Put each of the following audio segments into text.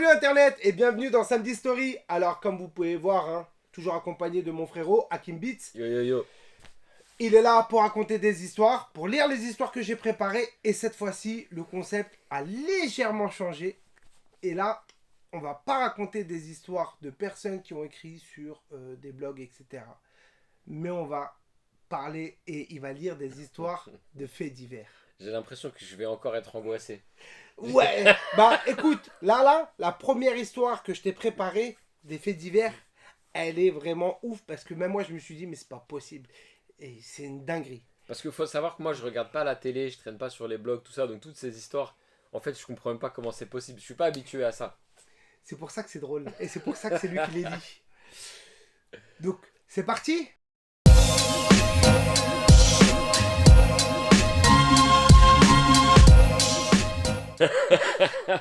Salut Internet et bienvenue dans Samedi Story. Alors comme vous pouvez voir, toujours accompagné de mon frérot Hakim Beats. Yo yo yo. Il est là pour raconter des histoires, pour lire les histoires que j'ai préparées. Et cette fois-ci, le concept a légèrement changé. Et là, on va pas raconter des histoires de personnes qui ont écrit sur des blogs, etc. Mais on va parler et il va lire des histoires de faits divers. J'ai l'impression que je vais encore être angoissé. Ouais, bah écoute, là, la première histoire que je t'ai préparée, des faits divers, elle est vraiment ouf parce que même moi je me suis dit mais c'est pas possible. Et c'est une dinguerie. Parce qu'il faut savoir que moi je regarde pas la télé, je traîne pas sur les blogs, tout ça, donc toutes ces histoires, en fait je comprends même pas comment c'est possible. Je suis pas habitué à ça. C'est pour ça que c'est drôle. Et c'est pour ça que c'est lui qui les dit. Donc, c'est parti.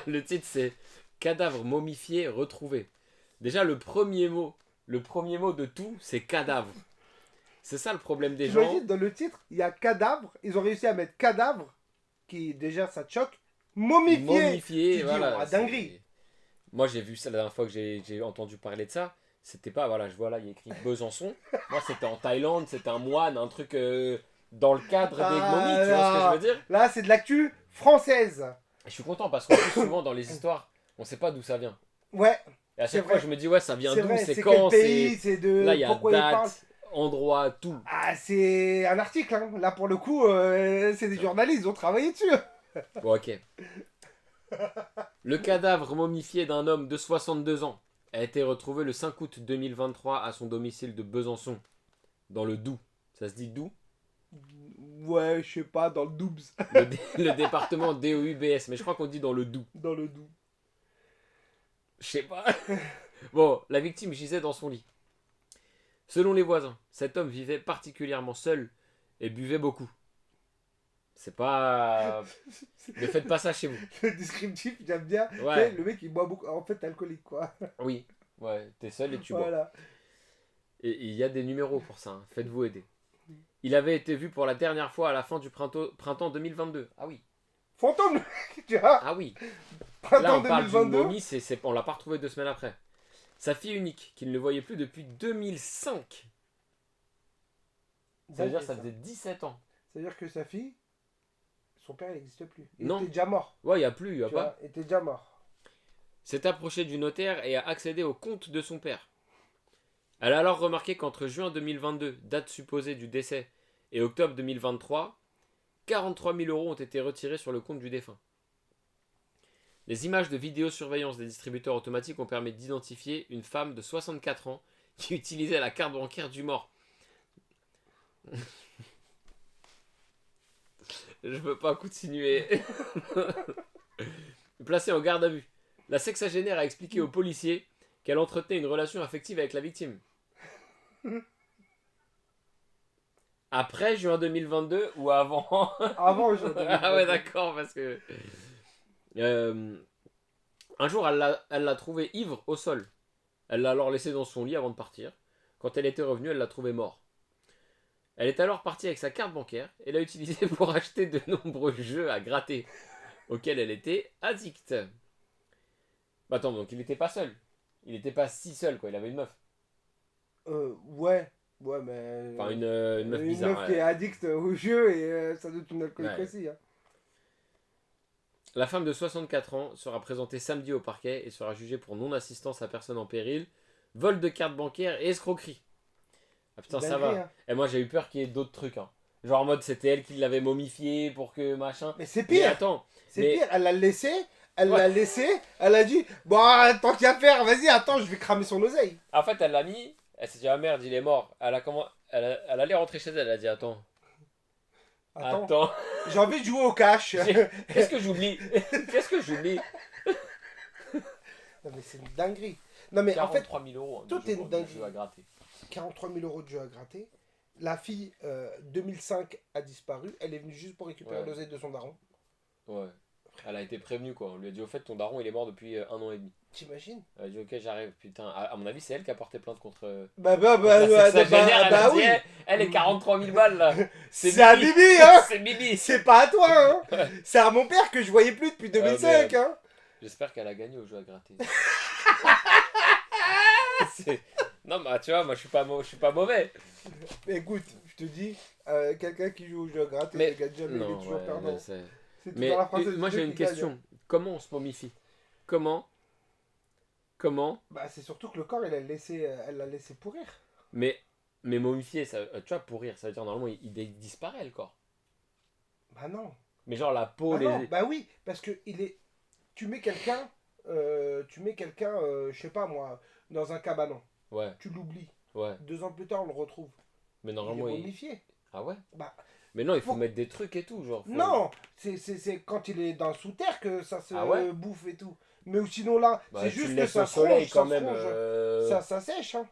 Le titre c'est Cadavre momifié retrouvé. Déjà le premier mot de tout, c'est cadavre. C'est ça le problème des gens. T'imagines, dans le titre, il y a cadavre. Ils ont réussi à mettre cadavre, qui déjà ça te choque. Momifié. Momifié, Tu dis, voilà. oh, dinguerie. Moi j'ai vu ça la dernière fois que j'ai entendu parler de ça. C'était pas, voilà, je vois là, il y a écrit Besançon. Moi c'était en Thaïlande, c'était un moine, un truc dans le cadre des momies, tu vois ce que je veux dire? Là, c'est de l'actu française. Je suis content parce qu'en plus, souvent dans les histoires, on sait pas d'où ça vient. Ouais. Et à C'est chaque fois, vrai. je me dis, ouais, ça vient d'où, c'est quel quand, pays, c'est de là, il y a pourquoi il parle. date, endroit, tout. Ah, c'est un article, hein. Là pour le coup, c'est des journalistes, ils ont travaillé dessus. Bon, ok. Le cadavre momifié d'un homme de 62 ans a été retrouvé le 5 août 2023 à son domicile de Besançon, dans le Doubs. Ça se dit Doubs? Ouais, je sais pas, dans le Doubs. Le département DOUBS, mais je crois qu'on dit dans le Doubs. Dans le Doubs. Je sais pas. Bon, la victime gisait dans son lit. Selon les voisins, cet homme vivait particulièrement seul et buvait beaucoup. C'est pas... Ne faites pas ça chez vous. Le descriptif, j'aime bien. Ouais. Le mec, il boit beaucoup. En fait, alcoolique, quoi. Oui, ouais, t'es seul et tu bois. Voilà. Et il y a des numéros pour ça, hein. Faites-vous aider. Il avait été vu pour la dernière fois à la fin du printemps 2022. Ah oui. Fantôme, tu vois. Ah oui. Printemps Là, on parle d'une 2022. momie, on l'a pas retrouvé 2 semaines après. Sa fille unique, qu'il ne voyait plus depuis 2005. Ça veut dire que ça faisait 17 ans. C'est-à-dire que sa fille, son père, il n'existe plus. Il Non. était déjà mort. Ouais, il n'y a plus, il n'y a Tu pas. vois, il était déjà mort. S'est approché du notaire et a accédé au compte de son père. Elle a alors remarqué qu'entre juin 2022, date supposée du décès, et octobre 2023, 43 000 € ont été retirés sur le compte du défunt. Les images de vidéosurveillance des distributeurs automatiques ont permis d'identifier une femme de 64 ans qui utilisait la carte bancaire du mort. Je veux pas continuer. Placée en garde à vue, la sexagénaire a expliqué aux policiers qu'elle entretenait une relation affective avec la victime. Après juin 2022 ou avant? Avant aujourd'hui. Ah ouais, d'accord, parce que... un jour, elle l'a trouvé ivre au sol. Elle l'a alors laissé dans son lit avant de partir. Quand elle était revenue, elle l'a trouvé mort. Elle est alors partie avec sa carte bancaire et l'a utilisée pour acheter de nombreux jeux à gratter, auxquels elle était addict. Bah attends, donc il n'était pas seul. Il n'était pas si seul, quoi. Il avait une meuf. Ouais. Ouais, mais. Enfin, une meuf bizarre. Une meuf qui est addict au jeu et ça doit être une alcoolique Ouais. aussi. Hein. La femme de 64 ans sera présentée samedi au parquet et sera jugée pour non-assistance à personne en péril, vol de carte bancaire et escroquerie. Ah putain, ça va. Hein. Et moi j'ai eu peur qu'il y ait d'autres trucs. Hein. Genre en mode c'était elle qui l'avait momifié pour que machin. Mais c'est Mais pire. attends. C'est mais... pire. Elle l'a laissé. Elle Ouais. l'a laissé. Elle a dit bon, tant qu'à faire, vas-y, attends, je vais cramer son oseille. En fait, elle l'a mis. Elle s'est dit ah merde, il est mort. Elle allait rentrer chez elle. Elle a dit attends. Attends. J'ai envie de jouer au cash. Qu'est-ce que j'oublie? Qu'est-ce que j'oublie? Non, mais c'est une dinguerie. Non, mais en fait, 43 000 €. tout est une dinguerie. jeu à gratter. 43 000 € de jeu à gratter. La fille, 2005, a disparu. Elle est venue juste pour récupérer Ouais. l'oseille de son daron. Ouais. Elle a été prévenue quoi. On lui a dit au fait ton daron il est mort depuis 1 an et demi. T'imagines? Elle a dit ok j'arrive. Putain, à mon avis c'est elle qui a porté plainte contre... Bah, la sexagénaire, elle a dit, oui. elle est 43 000 balles là. C'est à Bibi, hein. C'est Bibi. C'est pas à toi, hein. C'est à mon père que je voyais plus depuis 2005, hein. J'espère qu'elle a gagné au jeu à gratter. Non, bah tu vois, moi je suis pas mauvais. Mais écoute, je te dis, quelqu'un qui joue au jeu à gratter, Mais il gagne jamais, il est non, toujours ouais, perdant. je sais. C'est toujours Mais la française du moi jeu j'ai une qui gagne. question. Comment on se momifie? Comment? Bah, c'est surtout que le corps, elle l'a laissé pourrir. Mais, mais momifier, ça, tu vois, pourrir, ça veut dire normalement il disparaît le corps. Bah non. Mais genre la peau, Bah non, les. bah oui, parce que tu mets quelqu'un, je sais pas moi, dans un cabanon. Ouais, Tu l'oublies. ouais. 2 ans plus tard, on le retrouve. Mais Il est normalement il. momifié. Ah ouais? Bah, Mais non, il faut pour- mettre des trucs et tout, genre. non, c'est quand il est dans le sous-terre que ça se Ah ouais? bouffe et tout. Mais sinon là, Bah, c'est tu juste le que laisses ça au se soleil ronge, quand ça se même. ronge. Ça sèche, hein.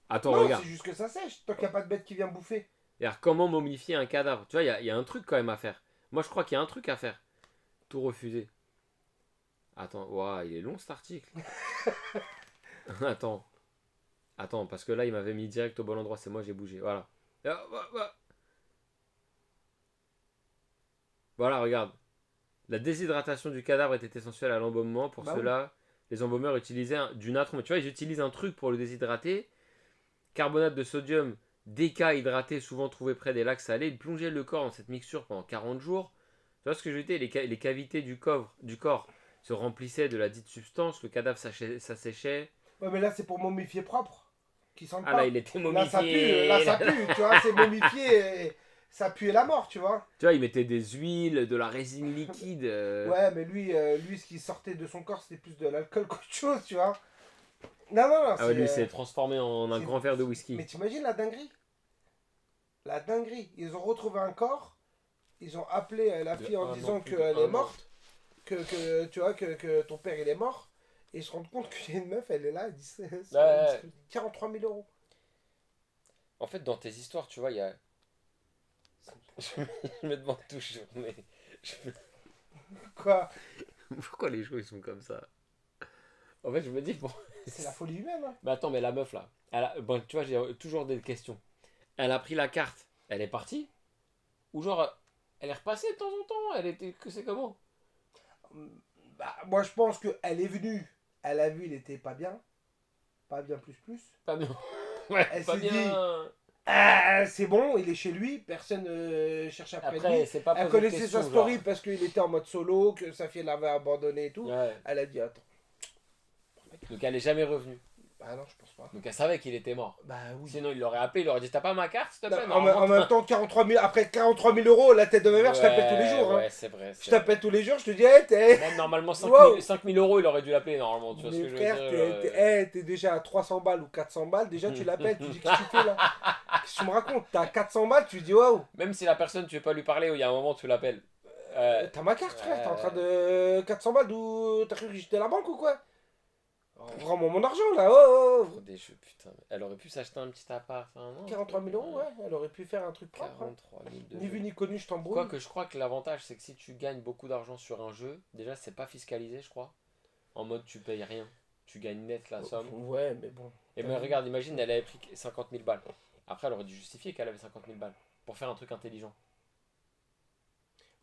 Attends, Non, regarde. c'est juste que ça sèche, tant qu'il n'y a pas de bête qui vient bouffer. Regarde, comment momifier un cadavre? Tu vois, il y a un truc quand même à faire. Moi je crois qu'il y a un truc à faire. Tout refuser. Attends, waouh, il est long cet article. Attends. Attends, parce que là il m'avait mis direct au bon endroit, c'est moi j'ai bougé. Voilà. Voilà, regarde. La déshydratation du cadavre était essentielle à l'embaumement. Pour Bah cela, les embaumeurs utilisaient du natron. Mais tu vois, ils utilisent un truc pour le déshydrater. Carbonate de sodium décahydraté, souvent trouvé près des lacs salés. Ils plongeaient le corps dans cette mixture pendant 40 jours. Tu vois ce que je veux dire? Les cavités du corps se remplissaient de la dite substance. Le cadavre s'asséchait. Ouais, mais là, c'est pour momifier propre. Qui sentent Ah pas. là, il était Là, ça pue, momifié. tu vois, c'est momifié. Et ça pue la mort, tu vois. Tu vois, ils mettaient des huiles, de la résine liquide. Ouais, mais lui, ce qui sortait de son corps, c'était plus de l'alcool qu'autre chose, tu vois. Non, non, non, Ah ouais, lui, s'est transformé en un c'est- grand verre de whisky. Mais t'imagines la dinguerie? La dinguerie. Ils ont retrouvé un corps. Ils ont appelé la De fille en un disant an, plus qu'elle de est un an. morte. Tu vois, que ton père, il est mort. Et ils se rendent compte qu'il y a une meuf, elle est là, elle dit Ouais. 43 000 euros. En fait, dans tes histoires, tu vois, il y a. Je me demande toujours, mais. Quoi? Pourquoi les gens ils sont comme ça? En fait, je me dis, bon. C'est la folie humaine, hein. Mais attends, mais la meuf là, bon, tu vois, j'ai toujours des questions. Elle a pris la carte, elle est partie? Ou genre, elle est repassée de temps en temps? Elle était. Que c'est comment? Bah, moi, je pense qu'elle est venue. Elle a vu, il était pas bien. Pas bien plus. Pas bien. Ouais, Elle pas s'est bien. Ah, c'est bon, il est chez lui, personne cherche après Après, lui. c'est pas Elle poser de connaissait questions, sa story genre. parce qu'il était en mode solo, que sa fille l'avait abandonné et tout. Ouais. Elle a dit attends. Donc elle est jamais revenue. Bah non, je pense pas. Donc elle savait qu'il était mort. Bah oui. Sinon, il l'aurait appelé, il aurait dit: t'as pas ma carte, s'il te plaît? En, Non, en même temps, 43 000, après 43 000 euros, la tête de ma mère, je t'appelle tous les jours. Hein. Ouais, c'est vrai. Je t'appelle tous les jours, je te dis, hey, Même normalement, 5 Wow. 000 euros, il aurait dû l'appeler normalement. Tu vois ce que Mais je frère, veux dire? t'es déjà à 300 balles ou 400 balles, déjà tu l'appelles, tu dis, qu'est-ce que tu fais là? Qu'est-ce que tu me racontes? T'as 400 balles, tu dis, waouh, Même si la personne, tu veux pas lui parler, ou il y a un moment, tu l'appelles. t'as ma carte, frère, t'es en train de 400 balles, d'où t'as cru que j'étais à la banque ou quoi? Rends-moi mon argent là, oh, Pour des jeux, putain. Elle aurait pu s'acheter un petit appart. Enfin, non, 43 000 euros, ouais, elle aurait pu faire un truc propre. Hein. 43 000 de Ni jeux. vu ni connu, je t'embrouille. Quoique je crois que l'avantage, c'est que si tu gagnes beaucoup d'argent sur un jeu, déjà, c'est pas fiscalisé, je crois. En mode, tu payes rien. Tu gagnes net la somme. Ouais, mais bon. Et mais regarde, imagine, elle avait pris 50 000 balles. Après, elle aurait dû justifier qu'elle avait 50 000 balles. Pour faire un truc intelligent.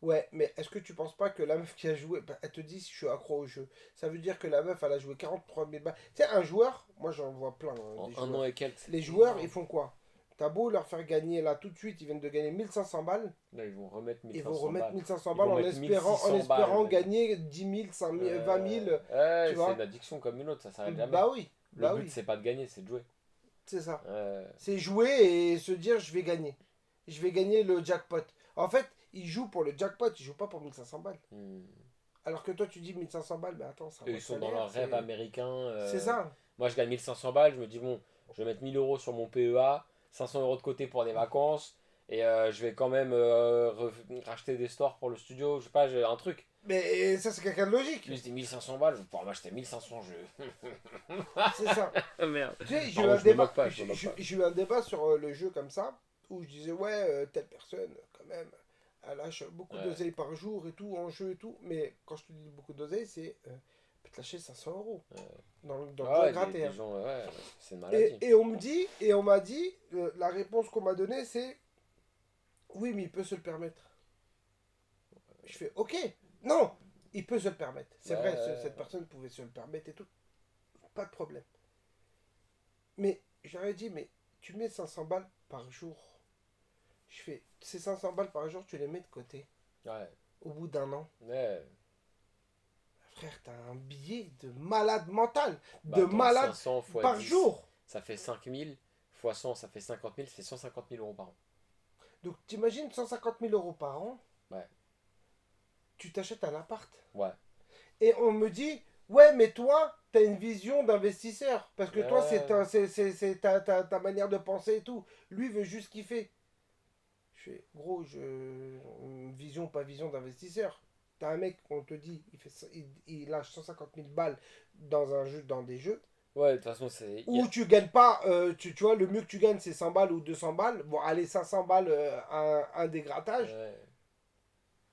Ouais, mais est-ce que tu penses pas que la meuf qui a joué, bah, elle te dit si je suis accro au jeu. Ça veut dire que la meuf, elle a joué 43 000 balles. Tu sais, un joueur, moi j'en vois plein. Hein, En des un joueurs. an et quelques. Les joueurs, ils font quoi? T'as beau leur faire gagner là tout de suite, ils viennent de gagner 1500 balles. Là, ils vont remettre Ils 1500 vont remettre balles. 1500 Ils balles vont en mettre espérant 1600 balles. gagner 10 000, 5 000, 20 000. Ouais, tu vois. c'est une addiction comme une autre, ça s'arrête jamais. Bah oui, Le bah but, oui, c'est pas de gagner, c'est de jouer. c'est ça. Ouais. C'est jouer et se dire je vais gagner. Je vais gagner le jackpot. En fait, ils jouent pour le jackpot, ils jouent pas pour 1500 balles. Hmm. Alors que toi tu dis 1500 balles, mais attends, ça Eux, ils sont dans leur rêve américain. C'est ça. Moi, je gagne 1500 balles, je me dis, bon, je vais mettre 1000 euros sur mon PEA, 500 euros de côté pour des vacances, et je vais quand même racheter des stores pour le studio, je sais pas, j'ai un truc. Mais ça c'est quelqu'un de logique. Plus des 1500 balles, je vais pouvoir m'acheter 1500 jeux. C'est ça. Merde. Tu sais, j'ai eu Pardon, un je me débat, moque pas, je me moque pas. j'ai eu un débat sur le jeu comme ça, où je disais ouais, telle personne, quand même, elle lâche beaucoup Ouais. d'oseille par jour et tout, en jeu et tout, mais quand je te dis beaucoup d'oseille, c'est peut te lâcher 500 euros dans le Ah jeu ouais, gratté. des Hein. gens, ouais, c'est une maladie. Et on m'a dit, la réponse qu'on m'a donnée, c'est oui, mais il peut se le permettre. Je fais ok, non, Il peut se le permettre. C'est Ouais. vrai, cette personne pouvait se le permettre et tout. Pas de problème. Mais j'aurais dit, mais tu mets 500 balles par jour. Je fais, ces 500 balles par jour, tu les mets de côté. Ouais. Au bout d'un an, Ouais. frère, t'as un billet de malade mental. Bah, De attends, malade 500 fois par 10, jour. ça fait 5000. Fois 100, ça fait 50 000. C'est 150 000 euros par an. Donc t'imagines 150 000 euros par an. Ouais. Tu t'achètes un appart. Ouais. Et on me dit, ouais, mais toi, t'as une vision d'investisseur. Parce que toi, Ouais. c'est ta manière de penser et tout. Lui veut juste kiffer. Je fais, gros, vision, pas vision d'investisseur. T'as un mec, on te dit, il lâche 150 000 balles dans un jeu, dans des jeux, Ouais, de toute façon, c'est. où tu gagnes pas, tu vois, le mieux que tu gagnes, c'est 100 balles ou 200 balles. Bon, allez, 500 balles, un dégrattage. Ouais.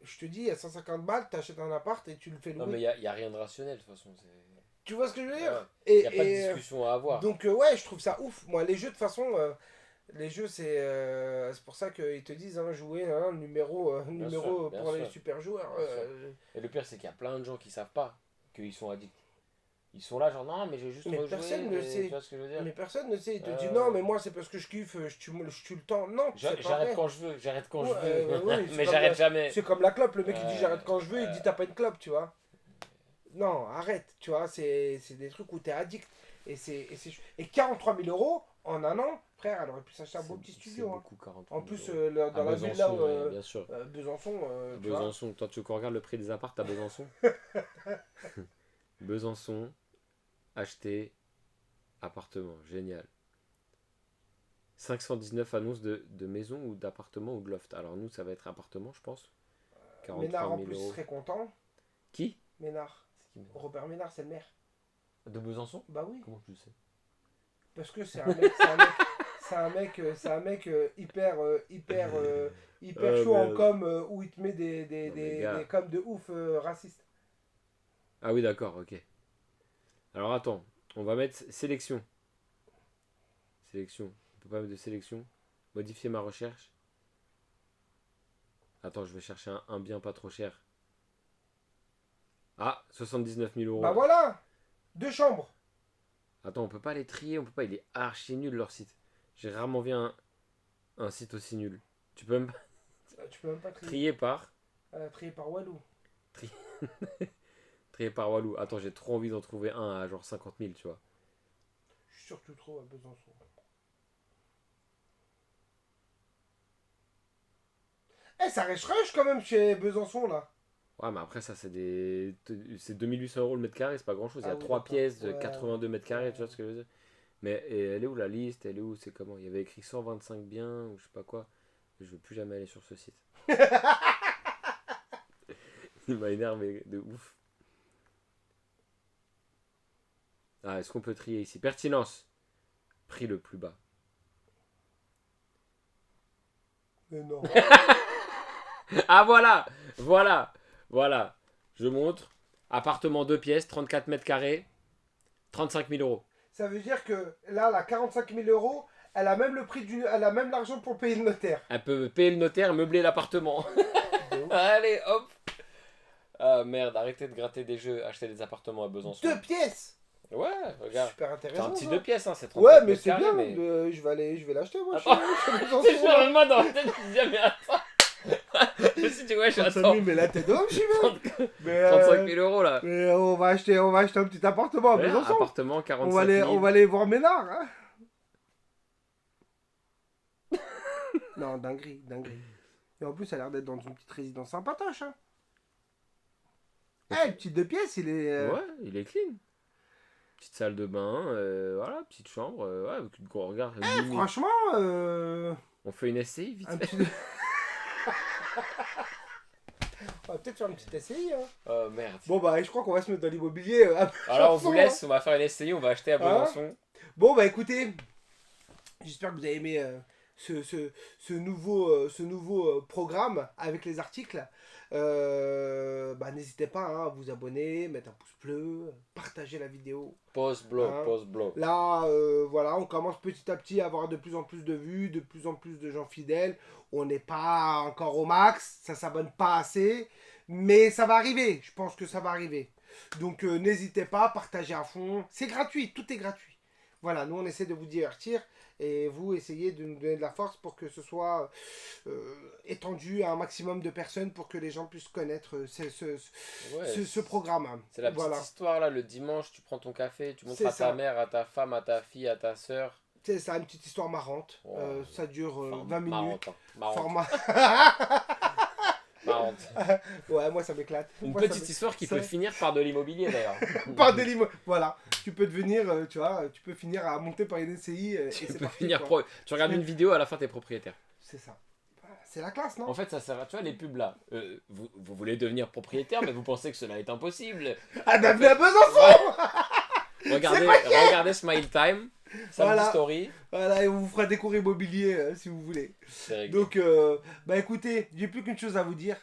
Je te dis, à 150 balles, t'achètes un appart et tu le fais Non, mais louer. il y a rien de rationnel, de toute façon. Tu vois ce que je veux Ouais. dire? Il n'y a pas de discussion à avoir. Donc, ouais, je trouve ça ouf. Moi, les jeux, de toute façon, les jeux, c'est pour ça qu'ils te disent, hein, jouer un numéro, Bien numéro sûr, bien pour les sûr. super joueurs. Bien sûr. Et le pire, c'est qu'il y a plein de gens qui savent pas qu'ils sont addicts. Ils sont là, genre, non, mais j'ai juste Mais rejoué. personne ne sait. Tu vois ce que je veux dire? Mais personne ne sait. Il te dit Euh, non, mais moi, c'est parce que je kiffe, je tue le temps. Non, c'est pas J'arrête vrai. quand je veux, j'arrête quand Ouais, je veux. oui, c'est Mais comme j'arrête jamais. C'est comme la clope. Le mec, il dit j'arrête quand je veux, il Euh, dit t'as pas une clope, tu vois. Non, arrête, tu vois, c'est des trucs où t'es addict. Et 43 000 euros en un an, frère, elle aurait pu s'acheter un beau petit C'est studio. Hein. beaucoup, 43 En 000 plus, euros. dans À la ville là, Besançon, ouais, bien sûr. Besançon, À tu vois. Besançon, toi, tu veux qu'on regarde le prix des apparts à Besançon? Besançon, acheter, appartement, génial. 519 annonces de maison ou d'appartement ou de loft. Alors nous, ça va être appartement, je pense. 43 Ménard 000 en plus euros. serait content. Qui? Ménard. C'est qui, Robert Ménard, c'est le maire. de Besançon? Bah oui. Comment tu le sais? Parce que c'est un mec, c'est un mec hyper chaud en merde. com où il te met Non, mais gars. des coms de ouf racistes. Ah oui, d'accord, ok. Alors attends, on va mettre sélection. Sélection. On peut pas mettre de sélection. Modifier ma recherche. Attends, je vais chercher un bien pas trop cher. Ah, 79 000 euros. Bah voilà, 2 chambres. Attends, on peut pas les trier, on peut pas. Il est archi nul leur site. J'ai rarement vu un site aussi nul. Tu peux même pas Tu peux même pas trier par. trier par Walou. Trier par Walou. Attends, j'ai trop envie d'en trouver un à genre 50 000, tu vois. Je suis sûr que tu le trouves à Besançon. Eh, ça reste rush quand même chez Besançon là. Ouais, mais après, ça, c'est 2800 euros le mètre carré, c'est pas grand chose. Il y Ah a oui, 3 d'accord. pièces de Ouais, 82 mètres carrés, tu vois ouais. ce que je veux dire. Mais et elle est où la liste? Elle est où? C'est comment? Il y avait écrit 125 biens ou je sais pas quoi. Je veux plus jamais aller sur ce site. Il m'a énervé de ouf. Ah, est-ce qu'on peut trier ici? Pertinence. Prix le plus bas. Mais non. Ah, voilà! Voilà! Voilà. Je montre. Appartement 2 pièces, 34 mètres carrés, 35 000 euros. Ça veut dire que là, elle a 45 000 euros, elle a même le prix elle a même l'argent pour payer le notaire. Elle peut payer le notaire, meubler l'appartement. Allez, hop! Ah merde, arrêtez de gratter des jeux, acheter des appartements à Besançon. 2 pièces. Ouais, regarde. Super C'est intéressant. un petit ça. 2 pièces, hein, c'est 34 Ouais, mais mètres c'est carrés, bien. mais... Je vais l'acheter moi. Attends. Chez C'est Besançon. genre moi dans la tête, je me disais, mais attends. Je me suis dit, ouais, 35 j'attends. 000, mais là t'es d'homme, je suis bien. 30 Mais, 35 000 euros là. mais on va acheter un petit appartement à Voilà, Besançon. appartement, On 45 va 000. aller voir Ménard. Hein. Non, dinguerie. Et en plus, ça a l'air d'être dans une petite résidence sympatoche. Hein. Eh, le petit 2 pièces, il est. Ouais, il est clean. Petite salle de bain, voilà, petite chambre, ouais, avec une grosse regard. Franchement, On fait une SCI vite un fait. petit. On va peut-être faire une petite SCI. Hein. Oh merde. Bon, bah, je crois qu'on va se mettre dans l'immobilier. Alors on vous laisse, on va faire une SCI, on va acheter à Besançon. Bon, bah, écoutez, j'espère que vous avez aimé ce nouveau programme avec les articles. Bah, n'hésitez pas hein, à vous abonner, mettre un pouce bleu, partager la vidéo. Pause blow, Hein. pause blow. Là, voilà, on commence petit à petit à avoir de plus en plus de vues, de plus en plus de gens fidèles. On n'est pas encore au max, ça s'abonne pas assez. Mais ça va arriver, je pense que ça va arriver. Donc n'hésitez pas, partagez à fond. C'est gratuit, tout est gratuit. Voilà, nous on essaie de vous divertir et vous essayez de nous donner de la force pour que ce soit étendu à un maximum de personnes pour que les gens puissent connaître Ouais, ce programme. c'est la petite Voilà, histoire là, le dimanche, tu prends ton café, tu montres c'est à ta ça. mère, à ta femme, à ta fille, à ta soeur. C'est ça, une petite histoire marrante. Oh, Ça dure enfin, 20 minutes. marrante, hein. Marrante, Format. marrante. Ouais, moi ça m'éclate. Une Moi, petite histoire qui ça- peut finir par de l'immobilier d'ailleurs. Par des limo. Voilà, tu peux devenir, tu vois, tu peux finir à monter par une SCI et Tu c'est peux parti, finir quoi. tu regardes une vidéo, à la fin t'es propriétaire. C'est ça. C'est la classe, non? En fait, ça sert à, tu vois, les pubs là. Vous voulez devenir propriétaire, mais vous pensez que cela est impossible. Ah, bienvenue à Besançon. Regardez Smile Time, Samedi Voilà. Story. Voilà, et on vous fera des cours immobiliers si vous voulez. C'est réglé. Donc, bah écoutez, j'ai plus qu'une chose à vous dire.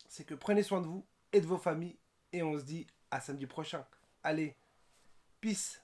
C'est que prenez soin de vous et de vos familles. Et on se dit à samedi prochain. Allez, peace.